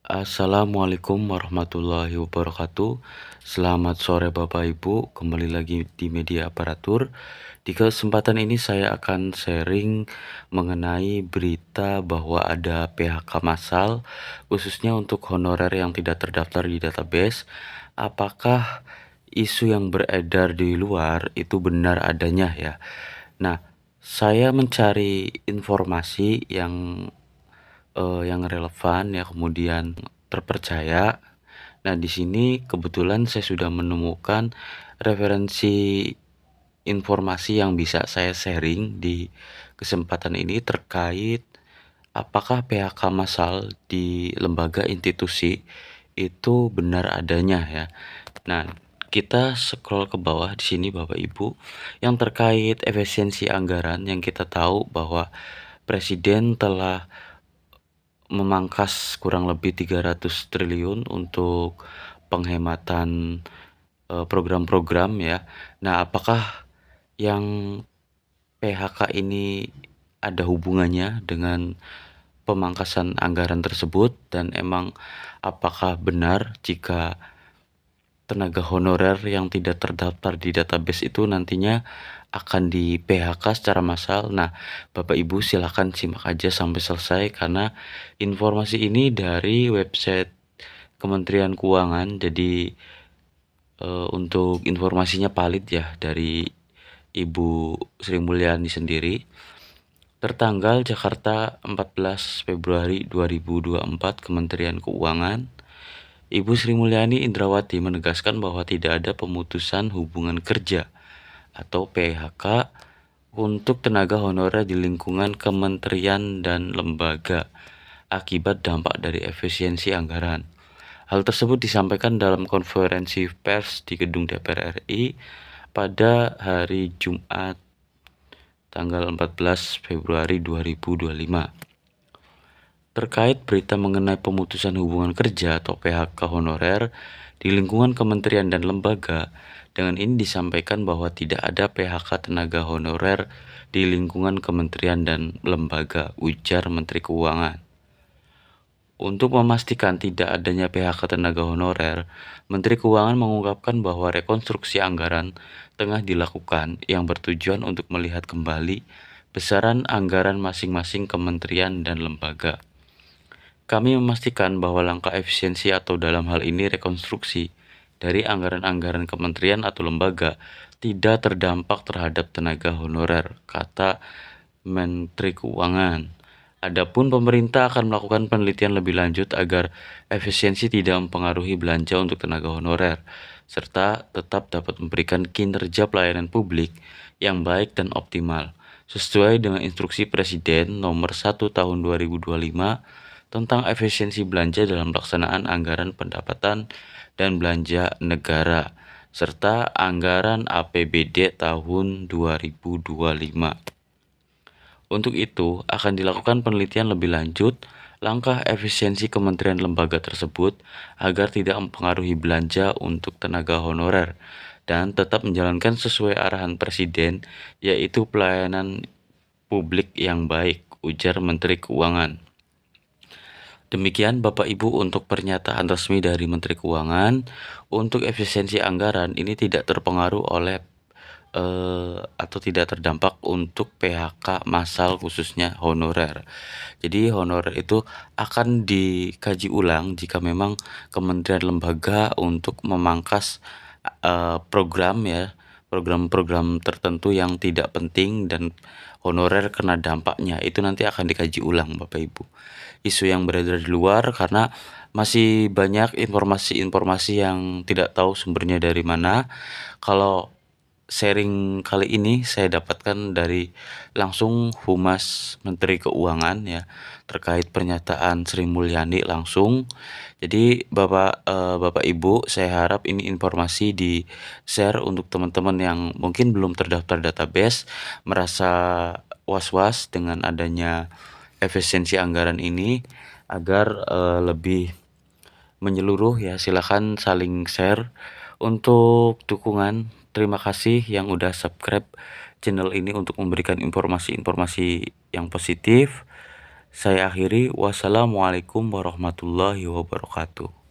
Assalamualaikum warahmatullahi wabarakatuh. Selamat sore Bapak Ibu, kembali lagi di Media Aparatur. Di kesempatan ini saya akan sharing mengenai berita bahwa ada PHK massal khususnya untuk honorer yang tidak terdaftar di database. Apakah isu yang beredar di luar itu benar adanya ya? Nah, saya mencari informasi yang relevan ya, kemudian terpercaya. Nah, di sini kebetulan saya sudah menemukan referensi informasi yang bisa saya sharing di kesempatan ini terkait apakah PHK massal di lembaga institusi itu benar adanya ya. Nah, kita scroll ke bawah di sini Bapak Ibu, yang terkait efisiensi anggaran yang kita tahu bahwa Presiden telah memangkas kurang lebih 300 triliun untuk penghematan program-program ya. Nah, apakah yang PHK ini ada hubungannya dengan pemangkasan anggaran tersebut, dan emang apakah benar jika tenaga honorer yang tidak terdaftar di database itu nantinya akan di PHK secara massal? Nah, Bapak Ibu silakan simak aja sampai selesai karena informasi ini dari website Kementerian Keuangan. Jadi untuk informasinya valid ya dari Ibu Sri Mulyani sendiri. Tertanggal Jakarta 14 Februari 2024, Kementerian Keuangan. Ibu Sri Mulyani Indrawati menegaskan bahwa tidak ada pemutusan hubungan kerja atau PHK untuk tenaga honorer di lingkungan kementerian dan lembaga akibat dampak dari efisiensi anggaran. Hal tersebut disampaikan dalam konferensi pers di Gedung DPR RI pada hari Jumat tanggal 14 Februari 2025. Terkait berita mengenai pemutusan hubungan kerja atau PHK honorer di lingkungan kementerian dan lembaga, dengan ini disampaikan bahwa tidak ada PHK tenaga honorer di lingkungan kementerian dan lembaga, ujar Menteri Keuangan. Untuk memastikan tidak adanya PHK tenaga honorer, Menteri Keuangan mengungkapkan bahwa rekonstruksi anggaran tengah dilakukan yang bertujuan untuk melihat kembali besaran anggaran masing-masing kementerian dan lembaga. Kami memastikan bahwa langkah efisiensi atau dalam hal ini rekonstruksi dari anggaran-anggaran kementerian atau lembaga tidak terdampak terhadap tenaga honorer, kata Menteri Keuangan. Adapun pemerintah akan melakukan penelitian lebih lanjut agar efisiensi tidak mempengaruhi belanja untuk tenaga honorer, serta tetap dapat memberikan kinerja pelayanan publik yang baik dan optimal, sesuai dengan instruksi Presiden nomor 1 tahun 2025 tentang efisiensi belanja dalam pelaksanaan anggaran pendapatan dan belanja negara, serta anggaran APBD tahun 2025. Untuk itu, akan dilakukan penelitian lebih lanjut langkah efisiensi kementerian lembaga tersebut agar tidak mempengaruhi belanja untuk tenaga honorer dan tetap menjalankan sesuai arahan Presiden, yaitu pelayanan publik yang baik, ujar Menteri Keuangan. Demikian Bapak Ibu untuk pernyataan resmi dari Menteri Keuangan. Untuk efisiensi anggaran ini tidak terpengaruh oleh atau tidak terdampak untuk PHK massal khususnya honorer. Jadi honorer itu akan dikaji ulang jika memang kementerian lembaga untuk memangkas program ya, program-program tertentu yang tidak penting dan honorer kena dampaknya, itu nanti akan dikaji ulang Bapak Ibu. Isu yang beredar di luar karena masih banyak informasi-informasi yang tidak tahu sumbernya dari mana. Kalau sharing kali ini saya dapatkan dari langsung Humas Menteri Keuangan ya, terkait pernyataan Sri Mulyani langsung. Jadi Bapak Ibu, saya harap ini informasi di-share untuk teman-teman yang mungkin belum terdaftar database, merasa was-was dengan adanya efisiensi anggaran ini, agar lebih menyeluruh ya. Silakan saling share. Untuk dukungan, terima kasih yang udah subscribe channel ini untuk memberikan informasi-informasi yang positif. Saya akhiri, wassalamualaikum warahmatullahi wabarakatuh.